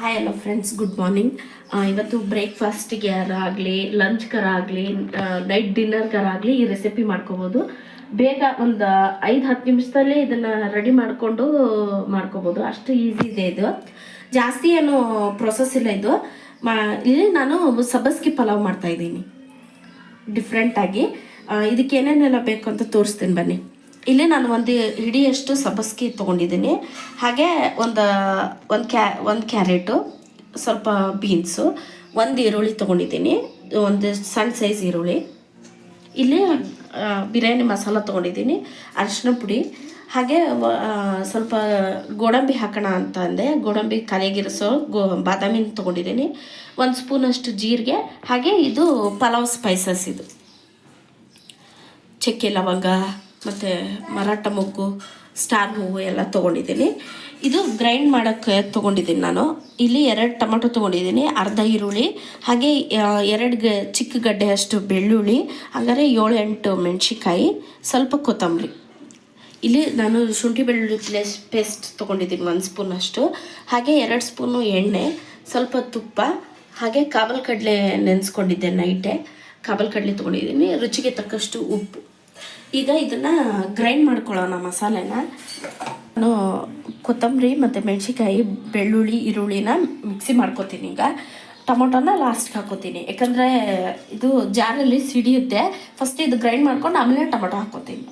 Hi hello friends, good morning. ಇವತ್ತು ಬ್ರೇಕ್ಫಾಸ್ಟಿಗೆ ಆಗಲಿ, ಲಂಚ್ಗರಾಗಲಿ, night ಡಿನ್ನರ್ಗರಾಗಲಿ ಈ ರೆಸಿಪಿ ಮಾಡ್ಕೋಬೋದು. ಬೇಗ ಒಂದು 5-10 ನಿಮಿಷದಲ್ಲಿ ಇದನ್ನು ರೆಡಿ ಮಾಡಿಕೊಂಡು ಮಾಡ್ಕೋಬೋದು. ಅಷ್ಟು ಈಸಿ ಇದೆ ಇದು. ಜಾಸ್ತಿ ಏನು ಪ್ರೊಸೆಸ್ ಇಲ್ಲ ಇದು. ಇಲ್ಲಿ ನಾನು ಸಬ್ಬಸ್ಗಿ ಪಲಾವ್ ಮಾಡ್ತಾಯಿದ್ದೀನಿ ಡಿಫ್ರೆಂಟಾಗಿ. ಇದಕ್ಕೆ ಏನೇನೆಲ್ಲ ಬೇಕು ಅಂತ ತೋರಿಸ್ತೀನಿ ಬನ್ನಿ. ಇಲ್ಲಿ ನಾನು ಒಂದು ಹಿಡಿಯಷ್ಟು ಸಬ್ಬಸ್ಗಿ ತೊಗೊಂಡಿದ್ದೀನಿ. ಹಾಗೆ ಒಂದು ಕ್ಯಾರೆಟು, ಸ್ವಲ್ಪ ಬೀನ್ಸು, ಒಂದು ಈರುಳ್ಳಿ ತೊಗೊಂಡಿದ್ದೀನಿ, ಒಂದು ಸಣ್ಣ ಸೈಜ್ ಈರುಳ್ಳಿ. ಇಲ್ಲಿ ಬಿರಿಯಾನಿ ಮಸಾಲ ತೊಗೊಂಡಿದ್ದೀನಿ, ಅರಿಶಿನ ಪುಡಿ, ಹಾಗೆ ಸ್ವಲ್ಪ ಗೋಡಂಬಿ ಹಾಕೋಣ ಅಂತ ಅಂದೆ. ಗೋಡಂಬಿ ಕಲೆಗಿರಿಸೋ ಬಾದಾಮಿನ ತೊಗೊಂಡಿದ್ದೀನಿ, 1 ಸ್ಪೂನಷ್ಟು ಜೀರಿಗೆ, ಹಾಗೆ ಇದು ಪಲಾವ್ ಸ್ಪೈಸಸ್, ಇದು ಚಕ್ಕೆ ಲವಂಗ ಮತ್ತು ಮರಾಠ ಮೊಗ್ಗು, ಸ್ಟಾರ್ ಹೂವು ಎಲ್ಲ ತೊಗೊಂಡಿದ್ದೀನಿ. ಇದು ಗ್ರೈಂಡ್ ಮಾಡೋಕ್ಕೆ ತೊಗೊಂಡಿದ್ದೀನಿ ನಾನು. ಇಲ್ಲಿ 2 ಟೊಮೊಟೊ ತೊಗೊಂಡಿದ್ದೀನಿ, ಅರ್ಧ ಈರುಳ್ಳಿ, ಹಾಗೆ 2 ಚಿಕ್ಕ ಗಡ್ಡೆ ಅಷ್ಟು ಬೆಳ್ಳುಳ್ಳಿ, ಹಾಗಾದರೆ 7-8 ಮೆಣಸಿಕಾಯಿ, ಸ್ವಲ್ಪ ಕೊತ್ತಂಬರಿ. ಇಲ್ಲಿ ನಾನು ಶುಂಠಿ ಬೆಳ್ಳುಳ್ಳಿ ಪೇಸ್ಟ್ ತೊಗೊಂಡಿದ್ದೀನಿ 1 ಸ್ಪೂನಷ್ಟು, ಹಾಗೆ 2 ಸ್ಪೂನು ಎಣ್ಣೆ, ಸ್ವಲ್ಪ ತುಪ್ಪ, ಹಾಗೆ ಕಾಬಲ್ ಕಡಲೆ ನೆನೆಸ್ಕೊಂಡಿದ್ದೆ ನೈಟೇ. ಕಾಬಲ್ ಕಡಲೆ ತೊಗೊಂಡಿದ್ದೀನಿ, ರುಚಿಗೆ ತಕ್ಕಷ್ಟು ಉಪ್ಪು. ಈಗ ಇದನ್ನು ಗ್ರೈಂಡ್ ಮಾಡ್ಕೊಳ್ಳೋಣ ಮಸಾಲೆನ. ನಾನು ಕೊತ್ತಂಬರಿ ಮತ್ತು ಮೆಣಸಿಕಾಯಿ, ಬೆಳ್ಳುಳ್ಳಿ, ಈರುಳ್ಳಿನ ಮಿಕ್ಸಿ ಮಾಡ್ಕೊತೀನಿ. ಈಗ ಟೊಮೊಟೊನ ಲಾಸ್ಟ್ಗೆ ಹಾಕೋತೀನಿ, ಯಾಕಂದರೆ ಇದು ಜಾರಲ್ಲಿ ಸಿಡಿಯುತ್ತೆ. ಫಸ್ಟ್ ಇದು ಗ್ರೈಂಡ್ ಮಾಡ್ಕೊಂಡು ಆಮೇಲೆ ಟೊಮೊಟೊ ಹಾಕೋತೀನಿ.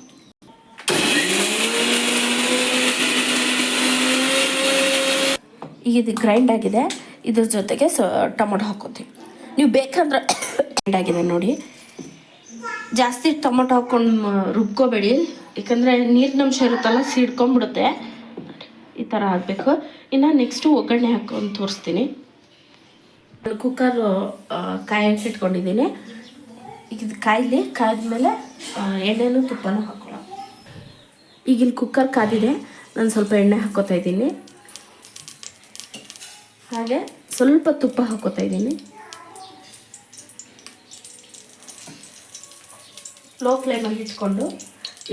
ಈಗ ಇದು ಗ್ರೈಂಡ್ ಆಗಿದೆ, ಇದ್ರ ಜೊತೆಗೆ ಟೊಮೊಟೊ ಹಾಕೋತೀನಿ. ನೀವು ಬೇಕಂದ್ರೆ ಗ್ರೈಂಡ್ ಆಗಿದೆ ನೋಡಿ. ಜಾಸ್ತಿ ಟೊಮೊಟೊ ಹಾಕ್ಕೊಂಡು ರುಬ್ಕೋಬೇಡಿ, ಯಾಕಂದರೆ ನೀರಿನಂಶ ಇರುತ್ತಲ್ಲ, ಸಿಡ್ಕೊಂಡ್ಬಿಡುತ್ತೆ. ಈ ಥರ ಆಗಬೇಕು. ಇನ್ನು ನೆಕ್ಸ್ಟು ಒಗ್ಗರಣೆ ಹಾಕೊಂಡು ತೋರಿಸ್ತೀನಿ. ಕುಕ್ಕರು ಕಾಯಕ್ಕೆ ಇಟ್ಕೊಂಡಿದ್ದೀನಿ. ಈಗ ಇದು ಕಾಯ್ದ್ಮೇಲೆ ಎಣ್ಣೆನೂ ತುಪ್ಪನೂ ಹಾಕೊಳ್ಳೋ. ಈಗಿಲ್ಲಿ ಕುಕ್ಕರ್ ಕಾದಿದೆ, ನಾನು ಸ್ವಲ್ಪ ಎಣ್ಣೆ ಹಾಕ್ಕೋತಾ ಇದ್ದೀನಿ, ಹಾಗೆ ಸ್ವಲ್ಪ ತುಪ್ಪ ಹಾಕ್ಕೋತಾ ಇದ್ದೀನಿ. ಲೋ ಫ್ಲೇಮಲ್ಲಿ ಇಟ್ಕೊಂಡು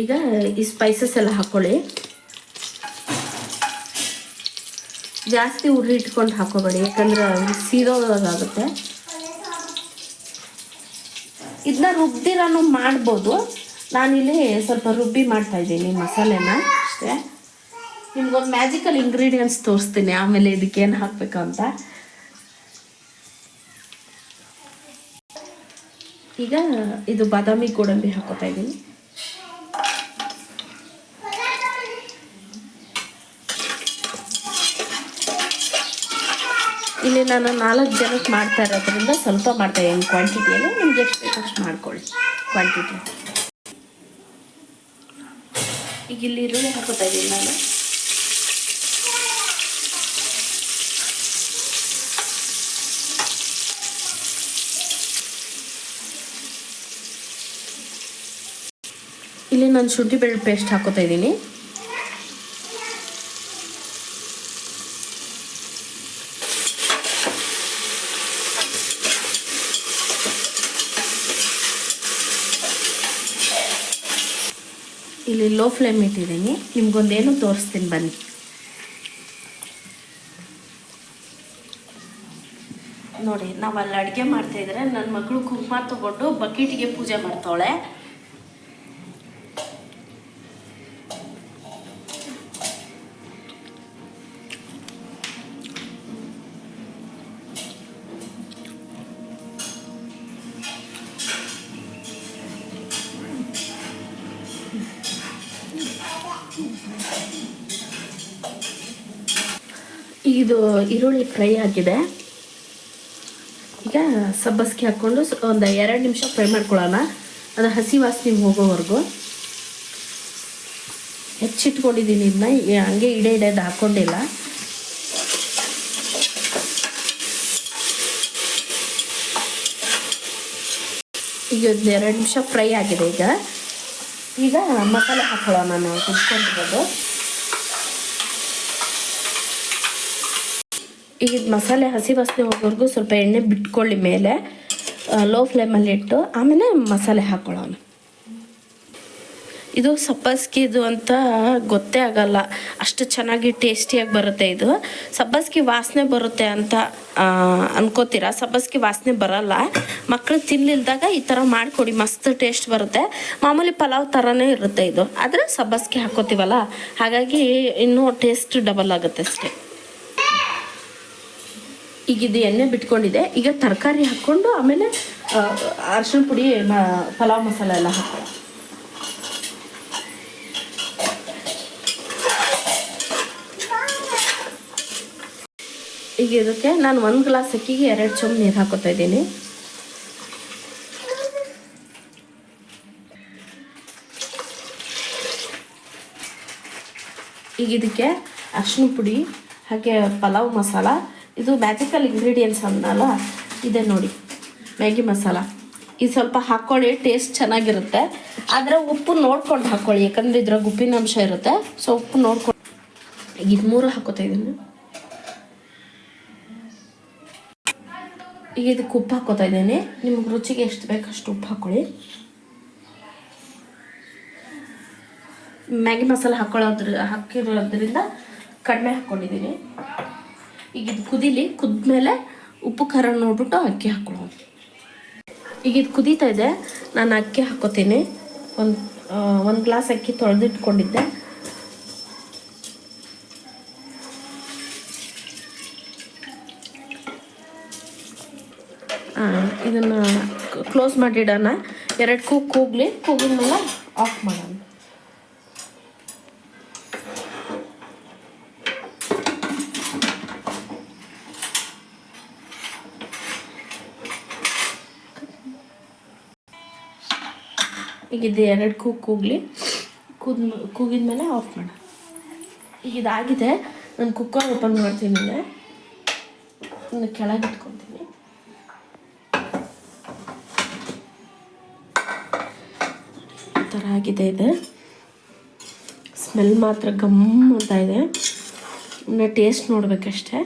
ಈಗ ಈ ಸ್ಪೈಸಸ್ ಎಲ್ಲ ಹಾಕ್ಕೊಳ್ಳಿ. ಜಾಸ್ತಿ ಉರಿ ಇಟ್ಕೊಂಡು ಹಾಕೋಬೇಡಿ, ಯಾಕಂದ್ರೆ ಸೀದೋದಾಗುತ್ತೆ. ಇದನ್ನ ರುಬ್ದಿರಾನು ಮಾಡ್ಬೋದು. ನಾನಿಲ್ಲಿ ಸ್ವಲ್ಪ ರುಬ್ಬಿ ಮಾಡ್ತಾಯಿದ್ದೀನಿ ಮಸಾಲೆನ ಅಷ್ಟೇ. ನಿಮ್ಗೊಂದು ಮ್ಯಾಜಿಕಲ್ ಇಂಗ್ರೀಡಿಯೆಂಟ್ಸ್ ತೋರಿಸ್ತೀನಿ ಆಮೇಲೆ ಇದಕ್ಕೇನು ಹಾಕಬೇಕು ಅಂತ. ಈಗ ಇದು ಬಾದಾಮಿ ಗೋಡಂಬಿ ಹಾಕೋತಾ ಇದ್ದೀನಿ. ಇಲ್ಲಿ ನಾನು 4 ಜನಕ್ಕೆ ಮಾಡ್ತಾ ಇರೋದ್ರಿಂದ ಸ್ವಲ್ಪ ಮಾಡ್ತಾಯಿದ್ದೀನಿ ಕ್ವಾಂಟಿಟಿಯಲ್ಲಿ. ನಿಮ್ಗೆ ಎಷ್ಟು ಬೇಕು ಅಷ್ಟು ಮಾಡ್ಕೊಳ್ಳಿ ಕ್ವಾಂಟಿಟಿ. ಈಗ ಇಲ್ಲಿ ಈರುಳ್ಳಿ ಹಾಕೋತಾ ಇದ್ದೀನಿ ನಾನು. ಇಲ್ಲಿ ನಾನು ಶುಂಠಿ ಬೆಳ್ಳುಳ್ಳಿ ಪೇಸ್ಟ್ ಹಾಕೋತಾ ಇದ್ದೀನಿ. ಇಲ್ಲಿ ಲೋ ಫ್ಲೇಮ್ ಇಟ್ಟಿದ್ದೀನಿ. ನಿಮ್ಗೊಂದೇನು ತೋರಿಸ್ತೀನಿ ಬನ್ನಿ. ನೋಡಿ, ನಾವು ಅಲ್ಲಿ ಅಡುಗೆ ಮಾಡ್ತಾಯಿದ್ರೆ ನನ್ನ ಮಗಳು ಕುಂಕುಮ ತೊಗೊಂಡು ಬಕೆಟಿಗೆ ಪೂಜೆ ಮಾಡ್ತಾವಳೆ. ಇದು ಈರುಳ್ಳಿ ಫ್ರೈ ಆಗಿದೆ. ಈಗ ಸಬ್ಬಸ್ಗೆ ಹಾಕ್ಕೊಂಡು ಒಂದು 2 ನಿಮಿಷ ಫ್ರೈ ಮಾಡ್ಕೊಳ್ಳೋಣ, ಅದು ಹಸಿ ವಾಸನೆ ಹೋಗೋವರೆಗೂ. ಹೆಚ್ಚಿಟ್ಕೊಂಡಿದ್ದೀನಿ ಇದನ್ನ, ಹಂಗೆ ಇಡೇದು ಹಾಕ್ಕೊಂಡಿಲ್ಲ. ಈಗ 2 ನಿಮಿಷ ಫ್ರೈ ಆಗಿದೆ. ಈಗ ಮಸಾಲೆ ಹಾಕೊಳ್ಳೋಣ. ನಾವು ಕುದ್ಕೊಂಡಿರೋದು ಈಗ ಮಸಾಲೆ ಹಸಿ ವಾಸನೆ ಹೋಗೋವರೆಗೂ ಸ್ವಲ್ಪ ಎಣ್ಣೆ ಬಿಟ್ಕೊಳ್ಳಿ ಮೇಲೆ, ಲೋ ಫ್ಲೇಮಲ್ಲಿ ಇಟ್ಟು ಆಮೇಲೆ ಮಸಾಲೆ ಹಾಕ್ಕೊಳ್ಳೋಣ. ಇದು ಸಬ್ಬಸ್ಗಿದು ಅಂತ ಗೊತ್ತೇ ಆಗಲ್ಲ, ಅಷ್ಟು ಚೆನ್ನಾಗಿ ಟೇಸ್ಟಿಯಾಗಿ ಬರುತ್ತೆ. ಇದು ಸಬ್ಬಸ್ಗಿ ವಾಸನೆ ಬರುತ್ತೆ ಅಂತ ಅನ್ಕೋತೀರಾ, ಸಬ್ಬಸ್ಗಿ ವಾಸನೆ ಬರಲ್ಲ. ಮಕ್ಕಳು ತಿನ್ಲಿಲ್ದಾಗ ಈ ಥರ ಮಾಡಿಕೊಡಿ, ಮಸ್ತ್ ಟೇಸ್ಟ್ ಬರುತ್ತೆ. ಮಾಮೂಲಿ ಪಲಾವ್ ಥರನೇ ಇರುತ್ತೆ ಇದು, ಆದರೆ ಸಬ್ಬಸ್ಗಿ ಹಾಕೋತೀವಲ್ಲ ಹಾಗಾಗಿ ಇನ್ನೂ ಟೇಸ್ಟ್ ಡಬಲ್ ಆಗುತ್ತೆ ಅಷ್ಟೇ. ಈಗ ಇದು ಎಣ್ಣೆ ಬಿಟ್ಕೊಂಡಿದೆ, ಈಗ ತರಕಾರಿ ಹಾಕ್ಕೊಂಡು ಆಮೇಲೆ ಅರಿಶಿಣ ಪುಡಿ ಪಲಾವ್ ಮಸಾಲೆ ಎಲ್ಲ ಹಾಕಿ ಈಗ ಇದಕ್ಕೆ ನಾನು 1 ಗ್ಲಾಸ್ ಅಕ್ಕಿಗೆ 2 ಚಮಚ ನೀರು ಹಾಕೋತಾ ಇದ್ದೀನಿ. ಈಗ ಇದಕ್ಕೆ ಅರಿಶಿಣ ಪುಡಿ ಹಾಗೆ ಪಲಾವ್ ಮಸಾಲ, ಇದು ಮ್ಯಾಜಿಕಲ್ ಇಂಗ್ರೀಡಿಯೆಂಟ್ಸ್ ಅಂದಲ್ಲ, ಇದೆ ನೋಡಿ ಮ್ಯಾಗಿ ಮಸಾಲ. ಇದು ಸ್ವಲ್ಪ ಹಾಕ್ಕೊಳ್ಳಿ, ಟೇಸ್ಟ್ ಚೆನ್ನಾಗಿರುತ್ತೆ. ಆದರೆ ಉಪ್ಪು ನೋಡ್ಕೊಂಡು ಹಾಕ್ಕೊಳ್ಳಿ, ಯಾಕಂದರೆ ಇದ್ರಾಗ ಉಪ್ಪಿನ ಅಂಶ ಇರುತ್ತೆ. ಸೊ ಉಪ್ಪು ನೋಡ್ಕೊಂಡು ಈಗ 3 ಹಾಕೋತಾ ಇದ್ದೀನಿ. ಈಗ ಇದಕ್ಕೆ ಉಪ್ಪು ಹಾಕೋತಾ ಇದ್ದೀನಿ. ನಿಮ್ಗೆ ರುಚಿಗೆ ಎಷ್ಟು ಬೇಕು ಅಷ್ಟು ಉಪ್ಪು ಹಾಕ್ಕೊಳ್ಳಿ. ಮ್ಯಾಗಿ ಮಸಾಲ ಹಾಕಿರೋದ್ರಿಂದ ಕಡಿಮೆ ಹಾಕ್ಕೊಂಡಿದ್ದೀನಿ. ಈಗ ಇದು ಕುದೀಲಿ, ಕುದ್ಮೇಲೆ ಉಪ್ಪು ಖಾರ ನೋಡ್ಬಿಟ್ಟು ಅಕ್ಕಿ ಹಾಕ್ಕೊಳ್ಳೋದು. ಈಗ ಇದು ಕುದೀತಾ ಇದೆ, ನಾನು ಅಕ್ಕಿ ಹಾಕೋತೀನಿ. ಒಂದು ಗ್ಲಾಸ್ ಅಕ್ಕಿ ತೊಳೆದಿಟ್ಕೊಂಡಿದ್ದೆ. ಇದನ್ನು ಕ್ಲೋಸ್ ಮಾಡಿಡೋಣ. 2 ಕೂಗಲಿ, ಕೂಗಿದ ಮೇಲೆ ಆಫ್ ಮಾಡೋಣ. ಈಗ ಇದು 2 ಕೂಗಲಿ, ಕೂಗಿದ ಮೇಲೆ ಆಫ್ ಮಾಡೋಣ. ಈಗ ಇದಾಗಿದೆ, ನಾನು ಕುಕ್ಕರ್ ಓಪನ್ ಮಾಡ್ತೀನಿ. ಇನ್ನು ಕೆಳಗೆ ಇಟ್ಕೊತೀನಿ. ಈ ಥರ ಆಗಿದೆ. ಇದೆ ಸ್ಮೆಲ್ ಮಾತ್ರ ಗಮ್ ಅಂತ ಇದೆ. ಇನ್ನು ಟೇಸ್ಟ್ ನೋಡ್ಬೇಕಷ್ಟೆ.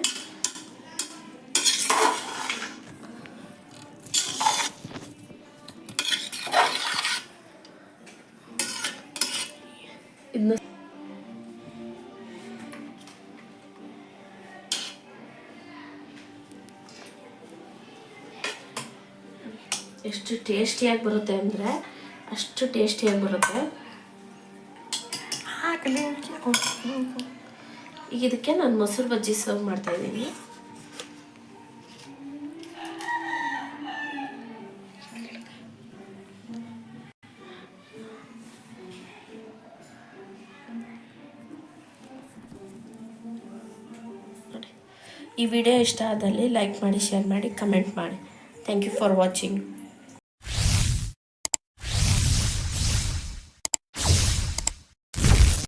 ಇನ್ನು ಎಷ್ಟು ಟೇಸ್ಟಿಯಾಗಿ ಬರುತ್ತೆ ಅಂದರೆ ಅಷ್ಟು ಟೇಸ್ಟಿಯಾಗಿ ಬರುತ್ತೆ. ಈಗ ಇದಕ್ಕೆ ನಾನು ಮೊಸರು ಬಜ್ಜಿ ಸರ್ವ್ ಮಾಡ್ತಾಯಿದ್ದೀನಿ. ಈ ವಿಡಿಯೋ ಇಷ್ಟ ಆದಲ್ಲಿ ಲೈಕ್ ಮಾಡಿ, ಶೇರ್ ಮಾಡಿ, ಕಮೆಂಟ್ ಮಾಡಿ. Thank you for watching.